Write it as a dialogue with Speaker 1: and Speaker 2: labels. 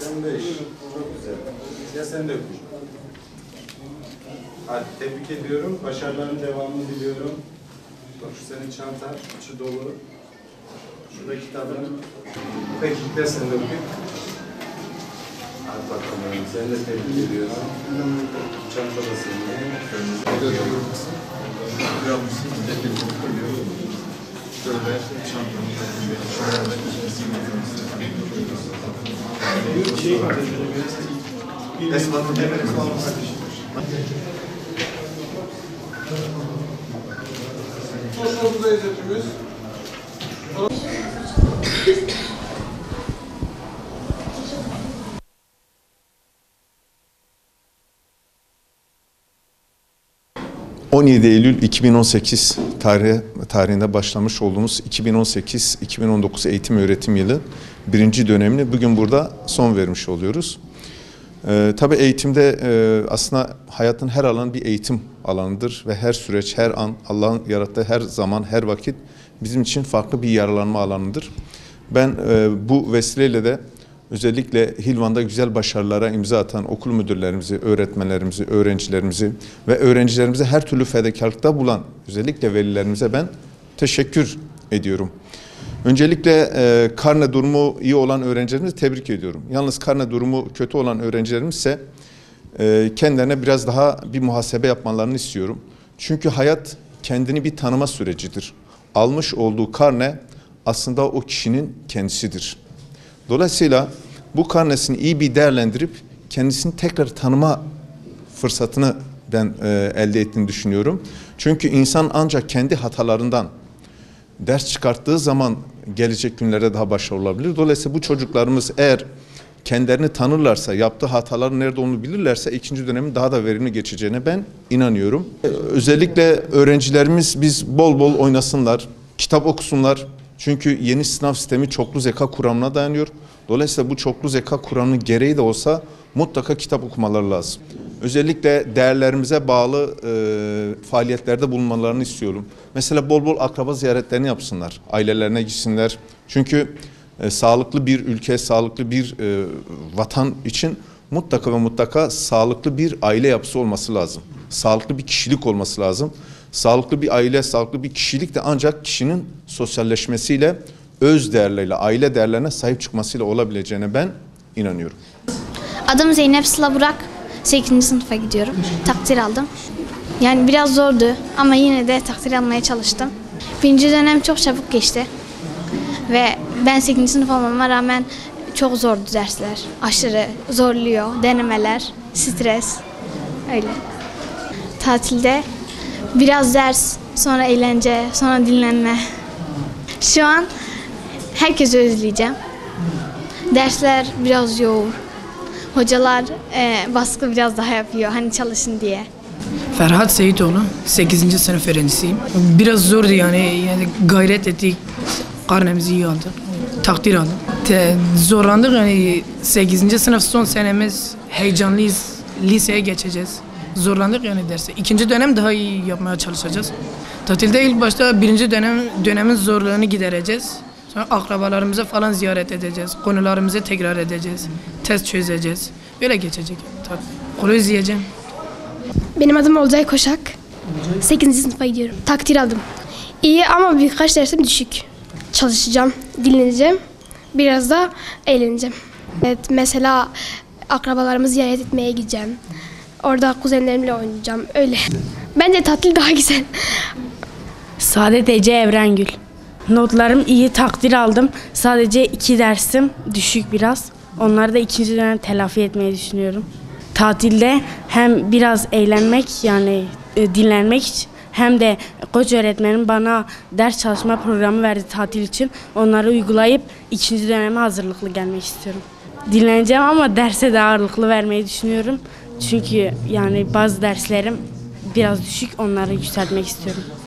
Speaker 1: 85. Çok güzel. Ya sen de öpün. Hadi tebrik ediyorum. Başarıların devamını diliyorum. Bak şu senin çantan, içi dolu. Şurada kitabın. Peki de sen de öpün. Hadi bakalım. Seni de tebrik ediyorum. Çanta da senin.
Speaker 2: Şöyle çantamı şey var.
Speaker 1: Esman'ın hemen
Speaker 2: Toplumumuza izletimiz.
Speaker 3: 17 Eylül 2018 tarihinde başlamış olduğumuz 2018-2019 eğitim öğretim yılı birinci dönemini bugün burada son vermiş oluyoruz. Tabii eğitimde aslında hayatın her alanı bir eğitim alanıdır ve her süreç, her an, Allah'ın yarattığı her zaman, her vakit bizim için farklı bir yararlanma alanıdır. Ben bu vesileyle de özellikle Hilvan'da güzel başarılara imza atan okul müdürlerimizi, öğretmenlerimizi, öğrencilerimizi ve öğrencilerimize her türlü fedakarlıkta bulan özellikle velilerimize ben teşekkür ediyorum. Öncelikle karne durumu iyi olan öğrencilerimizi tebrik ediyorum. Yalnız karne durumu kötü olan öğrencilerimiz ise kendilerine biraz daha bir muhasebe yapmalarını istiyorum. Çünkü hayat kendini bir tanıma sürecidir. Almış olduğu karne aslında o kişinin kendisidir. Dolayısıyla bu karnesini iyi bir değerlendirip kendisini tekrar tanıma fırsatını ben elde ettiğini düşünüyorum. Çünkü insan ancak kendi hatalarından ders çıkarttığı zaman gelecek günlerde daha başarılı olabilir. Dolayısıyla bu çocuklarımız eğer kendilerini tanırlarsa, yaptığı hataların nerede olduğunu bilirlerse ikinci dönemin daha da verimli geçeceğine ben inanıyorum. Özellikle öğrencilerimiz biz bol bol oynasınlar, kitap okusunlar. Çünkü yeni sınav sistemi çoklu zeka kuramına dayanıyor. Dolayısıyla bu çoklu zeka kuramının gereği de olsa mutlaka kitap okumaları lazım. Özellikle değerlerimize bağlı faaliyetlerde bulunmalarını istiyorum. Mesela bol bol akraba ziyaretlerini yapsınlar, ailelerine gitsinler. Çünkü sağlıklı bir ülke, sağlıklı bir vatan için mutlaka ve mutlaka sağlıklı bir aile yapısı olması lazım. Sağlıklı bir kişilik olması lazım. Sağlıklı bir aile, sağlıklı bir kişilik de ancak kişinin sosyalleşmesiyle, öz değerleriyle, aile değerlerine sahip çıkmasıyla olabileceğine ben inanıyorum.
Speaker 4: Adım Zeynep Sıla Burak. 8. sınıfa gidiyorum. Takdir aldım. Yani biraz zordu ama yine de takdir almaya çalıştım. Birinci dönem çok çabuk geçti. Ve ben 8. sınıf olmama rağmen çok zordu dersler. Aşırı zorluyor, denemeler, stres. Öyle. Tatilde biraz ders, sonra eğlence, sonra dinlenme. Şu an herkesi özleyeceğim. Dersler biraz yoğun. Hocalar baskı biraz daha yapıyor hani çalışın diye.
Speaker 5: Ferhat Seyitoğlu, 8. sınıf öğrencisiyim. Biraz zordu yani gayret ettik, karnemizi iyi aldık, takdir aldım. Zorlandık yani 8. sınıf son senemiz, heyecanlıyız, liseye geçeceğiz. Zorlandık yani derse. İkinci dönem daha iyi yapmaya çalışacağız. Tatilde ilk başta birinci dönemin zorluğunu gidereceğiz. Sonra akrabalarımızı falan ziyaret edeceğiz. Konularımızı tekrar edeceğiz. Test çözeceğiz. Böyle geçecek. Okulu izleyeceğim.
Speaker 6: Benim adım Olcay Koşak. 8. sınıfa gidiyorum. Takdir aldım. İyi ama birkaç dersim düşük. Çalışacağım, dinleneceğim. Biraz da eğleneceğim. Evet, mesela akrabalarımı ziyaret etmeye gideceğim. Orada kuzenlerimle oynayacağım. Öyle. Bence tatil daha güzel.
Speaker 7: Saadet Ece Evrengül. Notlarım iyi, takdir aldım. Sadece 2 dersim düşük biraz. Onları da ikinci dönem telafi etmeyi düşünüyorum. Tatilde hem biraz eğlenmek yani dinlenmek hem de koç öğretmenim bana ders çalışma programı verdi tatil için. Onları uygulayıp ikinci döneme hazırlıklı gelmek istiyorum. Dinleneceğim ama derse de ağırlıklı vermeyi düşünüyorum. Çünkü yani bazı derslerim biraz düşük, onları yükseltmek istiyorum.